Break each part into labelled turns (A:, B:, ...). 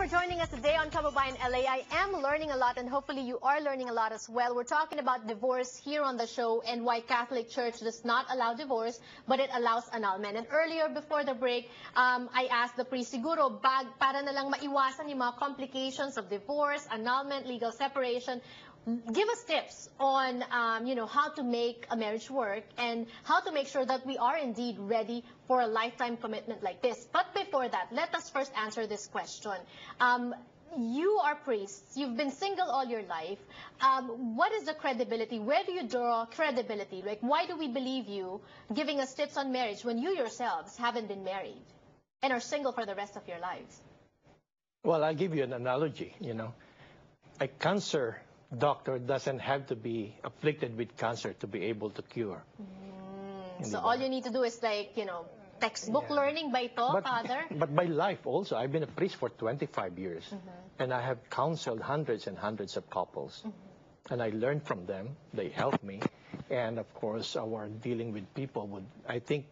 A: for joining us today on Kababayan LA. I am learning a lot, and hopefully you are learning a lot as well. We're talking about divorce here on the show and why Catholic Church does not allow divorce, but it allows annulment. And earlier, before the break, I asked the priest, siguro, para na lang maiwasan yung mga complications of divorce, annulment, legal separation, give us tips on, how to make a marriage work and how to make sure that we are indeed ready for a lifetime commitment like this. But before that, let us first answer this question. You are priests. You've been single all your life. What is the credibility? Where do you draw credibility? Like, why do we believe you giving us tips on marriage when you yourselves haven't been married and are single for the rest of your lives?
B: Well, I'll give you an analogy, A cancer doctor doesn't have to be afflicted with cancer to be able to cure.
A: So all you need to do is textbook learning by Father?
B: But by life also. I've been a priest for 25 years. And I have counseled hundreds and hundreds of couples. And I learned from them. They helped me. And of course, our dealing with people would, I think,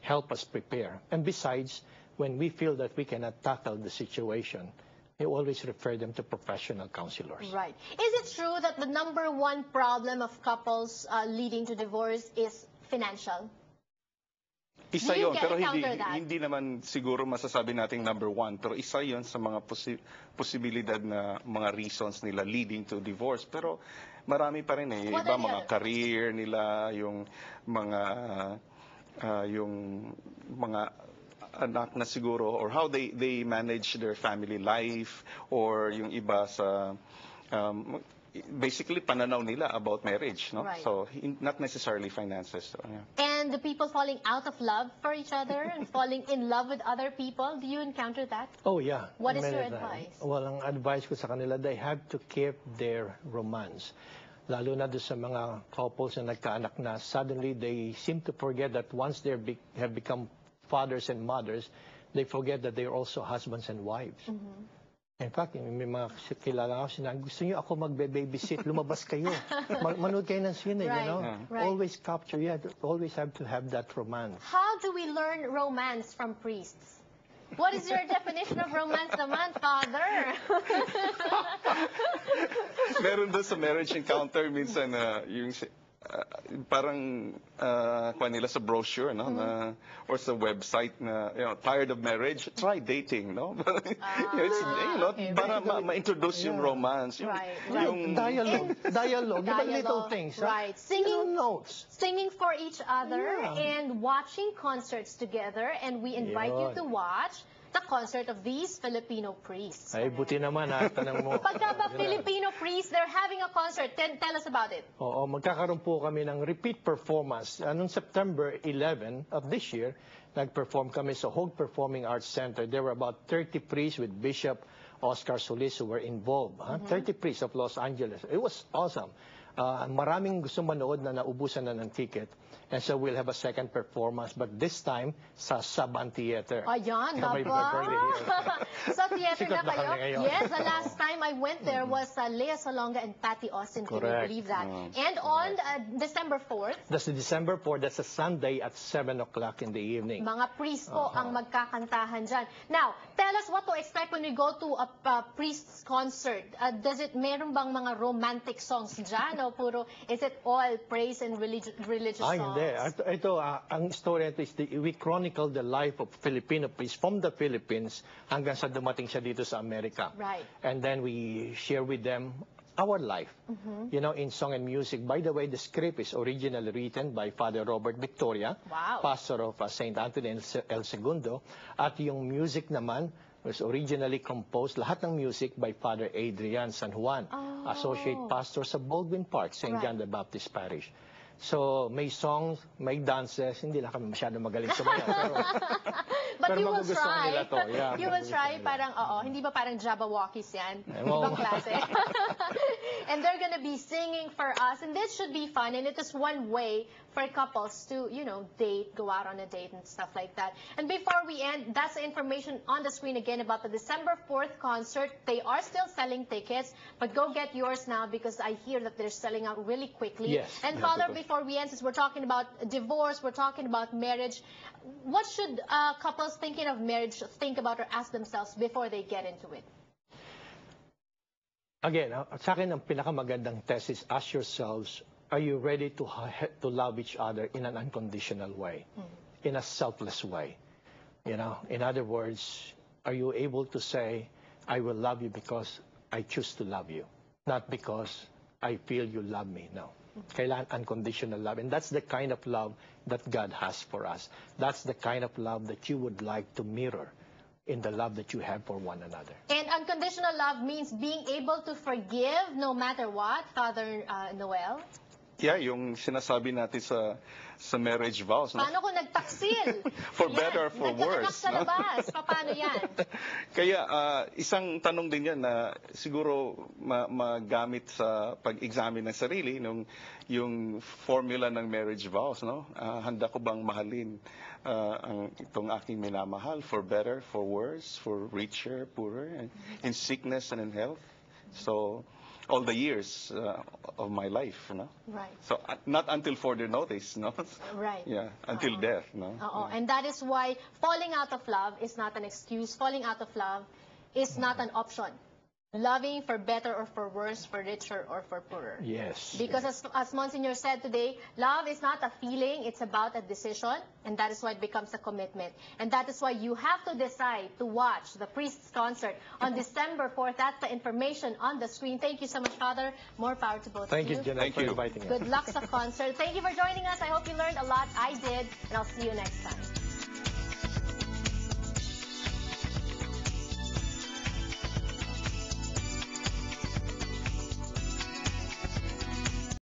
B: help us prepare. And besides, when we feel that we cannot tackle the situation, we always refer them to professional counselors.
A: Right. Is it true that the #1 problem of couples leading to divorce is financial?
C: Isa yun, pero hindi naman siguro masasabi nating #1. Pero isa yun sa mga posibilidad na mga reasons nila leading to divorce. Pero marami pa rin Iba mga career nila, yung mga anak na siguro, or how they manage their family life, or yung iba sa basically pananaw nila about marriage, no?
A: Right.
C: So not necessarily finances. So, yeah.
A: And the people falling out of love for each other and falling in love with other people, do you encounter that?
B: Oh yeah.
A: What is your advice?
B: Well, ang advice ko sa kanila, they have to keep their romance. Lalo na doon sa mga couples na nagkaanak na, suddenly they seem to forget that once they have become fathers and mothers, they forget that they are also husbands and wives. In fact, may mga kilala ako sinabi, gusto niyo ako magbe-babysit, lumabas kayo. Manood kayo ng sine,
A: Right.
B: Always capture, always have to have that romance.
A: How do we learn romance from priests? What is your definition of romance naman, Father?
C: Meron doon sa marriage encounter minsan yung parang nila sa brochure, no? Or sa website na, tired of marriage, try dating, no? Para ma-introduce yung romance.
B: Yung dialogue, little things.
A: Right.
B: Singing notes.
A: Singing for each other and watching concerts together, and we invite you to watch the concert of these Filipino priests.
B: Ay, buti naman tanong mo.
A: Pagka ba Filipino priests, they're having a concert. Tell us about it.
B: Oo, magkakaroon po kami ng repeat performance. Noong September 11 of this year, nag-perform kami sa Hogue Performing Arts Center. There were about 30 priests with Bishop Oscar Solis who were involved. 30 priests of Los Angeles. It was awesome. Maraming gusto manood na naubusan na ng ticket. And so we'll have a second performance, but this time sa Saban Theater.
A: Ayan, sa theater na kayo? Yes, the last time I went there was Lea Salonga and Patty Austin. Correct. Can you believe that? And on December 4th?
B: That's December 4th. That's a Sunday at 7 o'clock in the evening.
A: Mga priest po ang magkakantahan dyan. Now, tell us what to expect when we go to a priest's concert. Meron bang mga romantic songs dyan? O is it all praise and religious songs?
B: Ito, ang story ito is we chronicle the life of Filipino priests from the Philippines hanggang sa dumating siya dito sa Amerika.
A: Right.
B: And then we share with them our life, in song and music. By the way, the script is originally written by Father Robert Victoria, pastor of St. Anthony El Segundo. At yung music naman was originally composed, lahat ng music, by Father Adrian San Juan, associate pastor sa Baldwin Park, St. John the Baptist Parish. So, may songs, may dances, hindi lang kami masyado magaling sumayaw.
A: But
B: pero
A: you will try.
B: Nila to. Yeah,
A: you will try, parang, hindi ba parang Jabberwockies yan? Ibang klase. And they're gonna be singing for us, and this should be fun, and it is one way for couples to, date, go out on a date and stuff like that. And before we end, that's the information on the screen again about the December 4th concert. They are still selling tickets, but go get yours now because I hear that they're selling out really quickly.
B: Yes.
A: And Father, before before we end, since we're talking about divorce, we're talking about marriage, what should couples thinking of marriage think about or ask themselves before they get into it?
B: Again, sa akin, ang pinakamagandang test is ask yourselves, are you ready to love each other in an unconditional way, in a selfless way? You know, in other words, are you able to say, I will love you because I choose to love you, not because I feel you love me? No. Kailangan unconditional love. And that's the kind of love that God has for us. That's the kind of love that you would like to mirror in the love that you have for one another.
A: And unconditional love means being able to forgive no matter what, Father Noel?
C: Yeah, yung sinasabi natin sa marriage vows. No?
A: Paano kung nagtaksil?
C: For better or for worse.
A: Sa labas. Paano yan?
C: Kaya isang tanong din yan na siguro magamit sa pag-examine ng sarili, yung formula ng marriage vows. No? Handa ko bang mahalin itong aking minamahal for better, for worse, for richer, poorer, in sickness and in health? So, all the years of my life, no?
A: Right.
C: So not until further notice, no?
A: Right.
C: Yeah, until death, no?
A: Yeah. And that is why falling out of love is not an excuse. Falling out of love is not an option. Loving for better or for worse, for richer or for poorer.
B: Yes.
A: Because as Monsignor said today, love is not a feeling, it's about a decision, and that is why it becomes a commitment. And that is why you have to decide to watch the Priest's concert on December 4th. That's the information on the screen. Thank you so much, Father. More power to both of you.
B: Thank you, Jenna, for inviting us.
A: Good luck sa concert. Thank you for joining us. I hope you learned a lot. I did, and I'll see you next time.